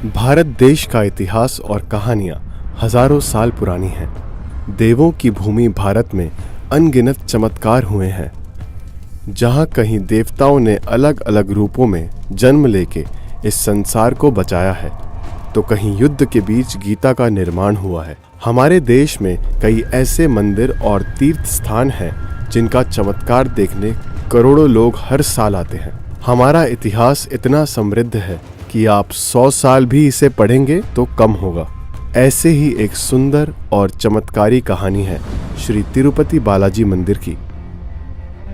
भारत देश का इतिहास और कहानियां हजारों साल पुरानी हैं। देवों की भूमि भारत में अनगिनत चमत्कार हुए हैं। जहां कहीं देवताओं ने अलग अलग रूपों में जन्म लेके इस संसार को बचाया है, तो कहीं युद्ध के बीच गीता का निर्माण हुआ है। हमारे देश में कई ऐसे मंदिर और तीर्थ स्थान हैं जिनका चमत्कार देखने करोड़ों लोग हर साल आते हैं। हमारा इतिहास इतना समृद्ध है कि आप 100 साल भी इसे पढ़ेंगे तो कम होगा। ऐसे ही एक सुंदर और चमत्कारी कहानी है श्री तिरुपति बालाजी मंदिर की।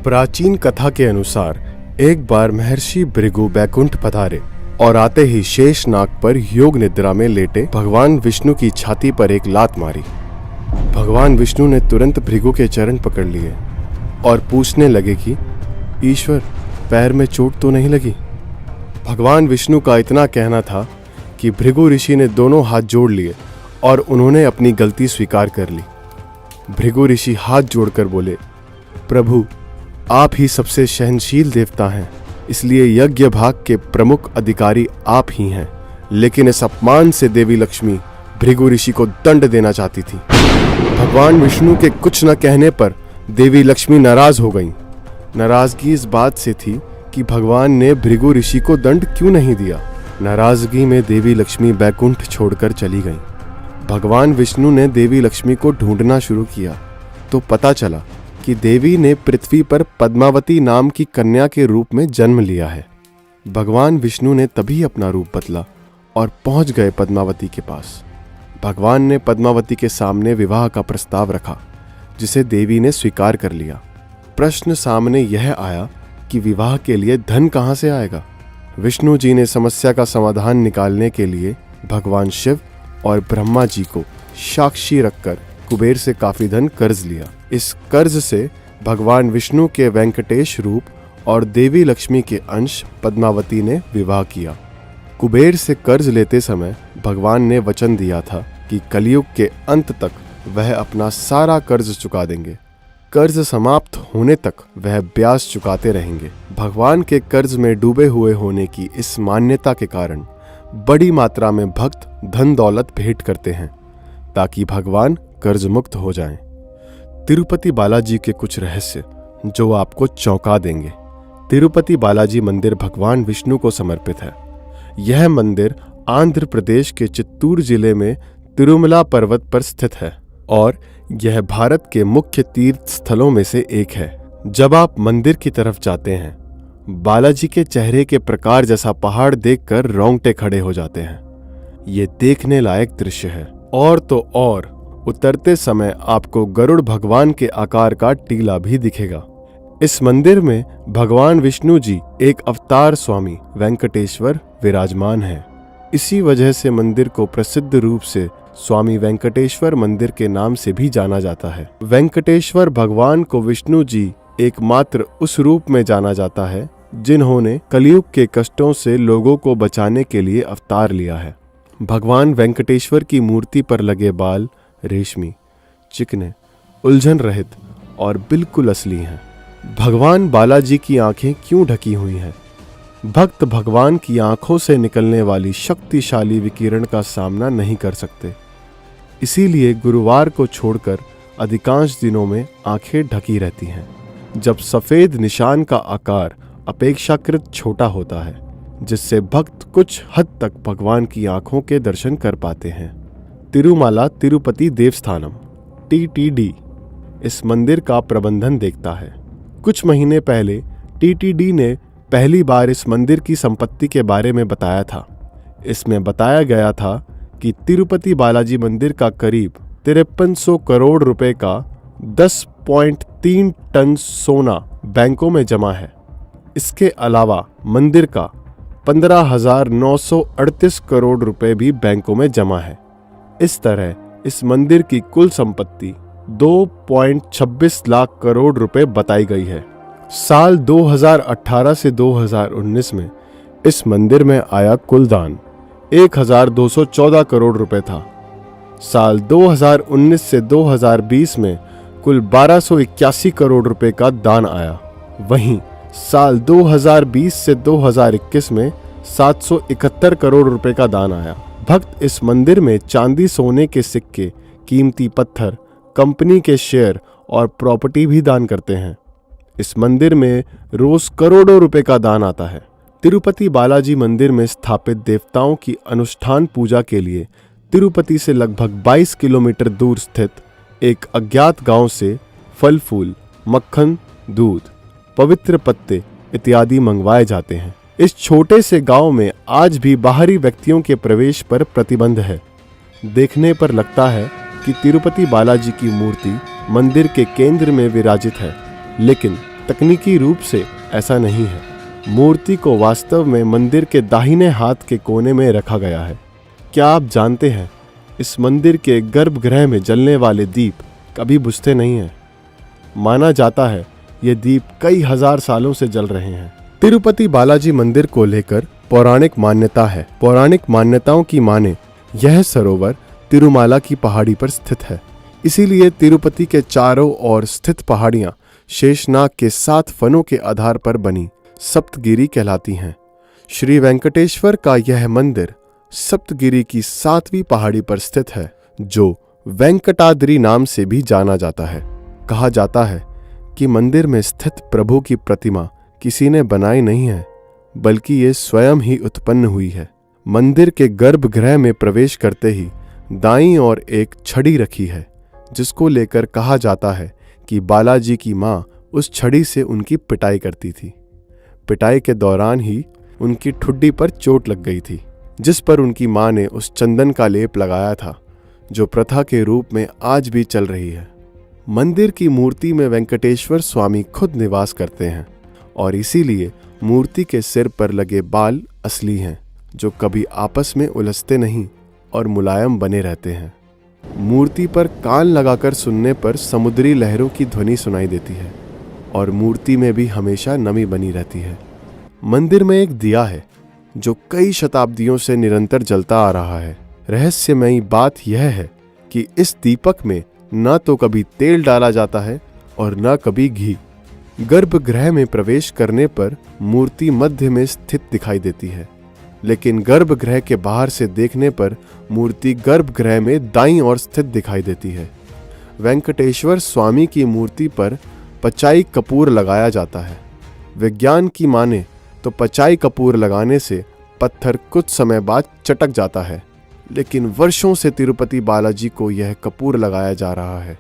प्राचीन कथा के अनुसार एक बार महर्षि भृगु बैकुंठ पधारे और आते ही शेषनाग पर योग निद्रा में लेटे भगवान विष्णु की छाती पर एक लात मारी। भगवान विष्णु ने तुरंत भृगु के चरण पकड़ लिए और पूछने लगे कि ईश्वर, पैर में चोट तो नहीं लगी? भगवान विष्णु का इतना कहना था कि भृगु ऋषि ने दोनों हाथ जोड़ लिए और उन्होंने अपनी गलती स्वीकार कर ली। भृगु ऋषि हाथ जोड़कर बोले, प्रभु, आप ही सबसे सहनशील देवता हैं, इसलिए यज्ञ भाग के प्रमुख अधिकारी आप ही हैं। लेकिन इस अपमान से देवी लक्ष्मी भृगु ऋषि को दंड देना चाहती थी। भगवान विष्णु के कुछ न कहने पर देवी लक्ष्मी नाराज हो गईं। नाराजगी इस बात से थी कि भगवान ने भृगु ऋषि को दंड क्यों नहीं दिया। नाराजगी में देवी लक्ष्मी बैकुंठ छोड़कर चली गईं। भगवान विष्णु ने देवी लक्ष्मी को ढूंढना शुरू किया तो पता चला कि देवी ने पृथ्वी पर पद्मावती नाम की कन्या के रूप में जन्म लिया है। भगवान विष्णु ने तभी अपना रूप बदला और पहुंच गए पद्मावती के पास। भगवान ने पद्मावती के सामने विवाह का प्रस्ताव रखा, जिसे देवी ने स्वीकार कर लिया। प्रश्न सामने यह आया कि विवाह के लिए धन कहां से आएगा। विष्णु जी ने समस्या का समाधान निकालने के लिए भगवान शिव और ब्रह्मा जी को साक्षी रखकर कुबेर से काफी धन कर्ज लिया। इस कर्ज से भगवान विष्णु के वेंकटेश रूप और देवी लक्ष्मी के अंश पद्मावती ने विवाह किया। कुबेर से कर्ज लेते समय भगवान ने वचन दिया था कि कलयुग के अंत तक वह अपना सारा कर्ज चुका देंगे। कर्ज समाप्त होने तक वह ब्याज चुकाते रहेंगे। भगवान के कर्ज में डूबे हुए होने की इस मान्यता के कारण बड़ी मात्रा में भक्त धन दौलत भेंट करते हैं ताकि भगवान कर्ज मुक्त हो जाएं। तिरुपति बालाजी के कुछ रहस्य जो आपको चौंका देंगे। तिरुपति बालाजी मंदिर भगवान विष्णु को समर्पित है। यह मंदिर आंध्र प्रदेश के चित्तूर जिले में तिरुमला पर्वत पर स्थित है और यह भारत के मुख्य तीर्थ स्थलों में से एक है। जब आप मंदिर की तरफ जाते हैं, बालाजी के चेहरे के प्रकार जैसा पहाड़ देखकर रोंगटे खड़े हो जाते हैं। ये देखने लायक दृश्य है। और तो और उतरते समय आपको गरुड़ भगवान के आकार का टीला भी दिखेगा। इस मंदिर में भगवान विष्णु जी एक अवतार स्वामी वेंकटेश्वर विराजमान हैं। इसी वजह से मंदिर को प्रसिद्ध रूप से स्वामी वेंकटेश्वर मंदिर के नाम से भी जाना जाता है। वेंकटेश्वर भगवान को विष्णु जी एकमात्र उस रूप में जाना जाता है जिन्होंने कलयुग के कष्टों से लोगों को बचाने के लिए अवतार लिया है। भगवान वेंकटेश्वर की मूर्ति पर लगे बाल रेशमी, चिकने, उलझन रहित और बिल्कुल असली हैं। भगवान बालाजी की आंखें क्यों ढकी हुई हैं? भक्त भगवान की आंखों से निकलने वाली शक्तिशाली विकिरण का सामना नहीं कर सकते, इसीलिए गुरुवार को छोड़कर अधिकांश दिनों में आंखें ढकी रहती हैं। जब सफेद निशान का आकार अपेक्षाकृत छोटा होता है, जिससे भक्त कुछ हद तक भगवान की आंखों के दर्शन कर पाते हैं। तिरुमाला तिरुपति देवस्थानम (TTD) इस मंदिर का प्रबंधन देखता है। कुछ महीने पहले TTD ने पहली बार इस मंदिर की संपत्ति के बारे में बताया था। इसमें बताया गया था कि तिरुपति बालाजी मंदिर का करीब 5300 करोड़ रुपए का 10.3 टन सोना बैंकों में जमा है। इसके अलावा मंदिर का 15,938 करोड़ रुपए भी बैंकों में जमा है। इस तरह इस मंदिर की कुल संपत्ति 2.26 लाख करोड़ रुपए बताई गई है। साल 2018 से 2019 में इस मंदिर में आया कुल दान 1,214 करोड़ रुपए था। साल 2019 से 2020 में कुल 1281 करोड़ रुपए का दान आया। वहीं साल 2020 से 2021 में 771 करोड़ रुपए का दान आया। भक्त इस मंदिर में चांदी सोने के सिक्के, कीमती पत्थर, कंपनी के शेयर और प्रॉपर्टी भी दान करते हैं। इस मंदिर में रोज करोड़ों रुपए का दान आता है। तिरुपति बालाजी मंदिर में स्थापित देवताओं की अनुष्ठान पूजा के लिए तिरुपति से लगभग 22 किलोमीटर दूर स्थित एक अज्ञात गांव से फल फूल, मक्खन, दूध, पवित्र पत्ते इत्यादि मंगवाए जाते हैं। इस छोटे से गांव में आज भी बाहरी व्यक्तियों के प्रवेश पर प्रतिबंध है। देखने पर लगता है कि तिरुपति बालाजी की मूर्ति मंदिर के केंद्र में विराजित है, लेकिन तकनीकी रूप से ऐसा नहीं है। मूर्ति को वास्तव में मंदिर के दाहिने हाथ के कोने में रखा गया है। क्या आप जानते हैं, इस मंदिर के गर्भगृह में जलने वाले दीप कभी बुझते नहीं हैं। माना जाता है ये दीप कई हजार सालों से जल रहे हैं। तिरुपति बालाजी मंदिर को लेकर पौराणिक मान्यता है। पौराणिक मान्यताओं की माने यह सरोवर तिरुमाला की पहाड़ी पर स्थित है, इसीलिए तिरुपति के चारों ओर स्थित पहाड़ियां शेषनाग के 7 फनों के आधार पर बनी सप्तगिरी कहलाती हैं। श्री वेंकटेश्वर का यह मंदिर सप्तगिरी की 7वीं पहाड़ी पर स्थित है, जो वेंकटाद्रि नाम से भी जाना जाता है। कहा जाता है कि मंदिर में स्थित प्रभु की प्रतिमा किसी ने बनाई नहीं है, बल्कि ये स्वयं ही उत्पन्न हुई है। मंदिर के गर्भगृह में प्रवेश करते ही दाईं ओर एक छड़ी रखी है, जिसको लेकर कहा जाता है कि बालाजी की मां उस छड़ी से उनकी पिटाई करती थी। पिटाई के दौरान ही उनकी ठुड्डी पर चोट लग गई थी, जिस पर उनकी मां ने उस चंदन का लेप लगाया था, जो प्रथा के रूप में आज भी चल रही है। मंदिर की मूर्ति में वेंकटेश्वर स्वामी खुद निवास करते हैं और इसीलिए मूर्ति के सिर पर लगे बाल असली हैं, जो कभी आपस में उलझते नहीं और मुलायम बने रहते हैं। मूर्ति पर कान लगाकर सुनने पर समुद्री लहरों की ध्वनि सुनाई देती है और मूर्ति में भी हमेशा नमी बनी रहती है। मंदिर में एक दिया है जो कई शताब्दियों से निरंतर जलता आ रहा है। रहस्यमयी बात यह है कि इस दीपक में न तो कभी तेल डाला जाता है और न कभी घी। गर्भगृह में प्रवेश करने पर मूर्ति मध्य में स्थित दिखाई देती है, लेकिन गर्भगृह के बाहर से देखने पर मूर्ति गर्भगृह में दाईं ओर स्थित दिखाई देती है। वेंकटेश्वर स्वामी की मूर्ति पर पचाई कपूर लगाया जाता है। विज्ञान की माने तो पचाई कपूर लगाने से पत्थर कुछ समय बाद चटक जाता है, लेकिन वर्षों से तिरुपति बालाजी को यह कपूर लगाया जा रहा है,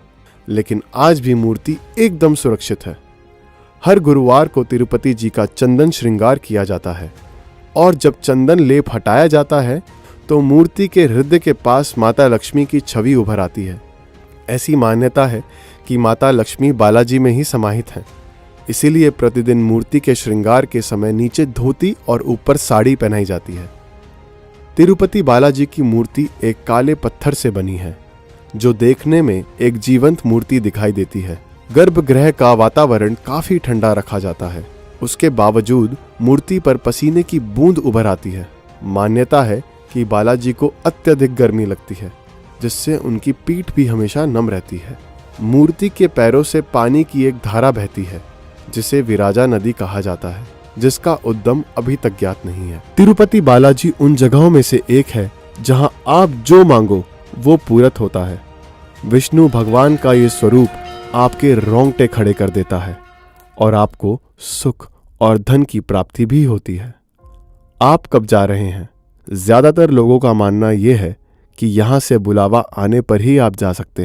लेकिन आज भी मूर्ति एकदम सुरक्षित है। हर गुरुवार को तिरुपति जी का चंदन श्रृंगार किया जाता है और जब चंदन लेप हटाया जाता है तो मूर्ति के हृदय के पास माता लक्ष्मी की छवि उभर आती है। ऐसी मान्यता है कि माता लक्ष्मी बालाजी में ही समाहित हैं, इसीलिए प्रतिदिन मूर्ति के श्रृंगार के समय नीचे धोती और ऊपर साड़ी पहनाई जाती है। तिरुपति बालाजी की मूर्ति एक काले पत्थर से बनी है, जो देखने में एक जीवंत मूर्ति दिखाई देती है। गर्भगृह का वातावरण काफी ठंडा रखा जाता है, उसके बावजूद मूर्ति पर पसीने की बूंद उभर आती है। मान्यता है कि बालाजी को अत्यधिक गर्मी लगती है, जिससे उनकी पीठ भी हमेशा नम रहती है। मूर्ति के पैरों से पानी की एक धारा बहती है, जिसे विराजा नदी कहा जाता है, जिसका उद्गम अभी तक ज्ञात नहीं है। तिरुपति बालाजी उन जगहों में से एक है जहां आप जो मांगो वो पूरत होता है। विष्णु भगवान का ये स्वरूप आपके रोंगटे खड़े कर देता है और आपको सुख और धन की प्राप्ति भी होती है। आप कब जा रहे हैं? ज्यादातर लोगों का मानना यह है कि यहाँ से बुलावा आने पर ही आप जा सकते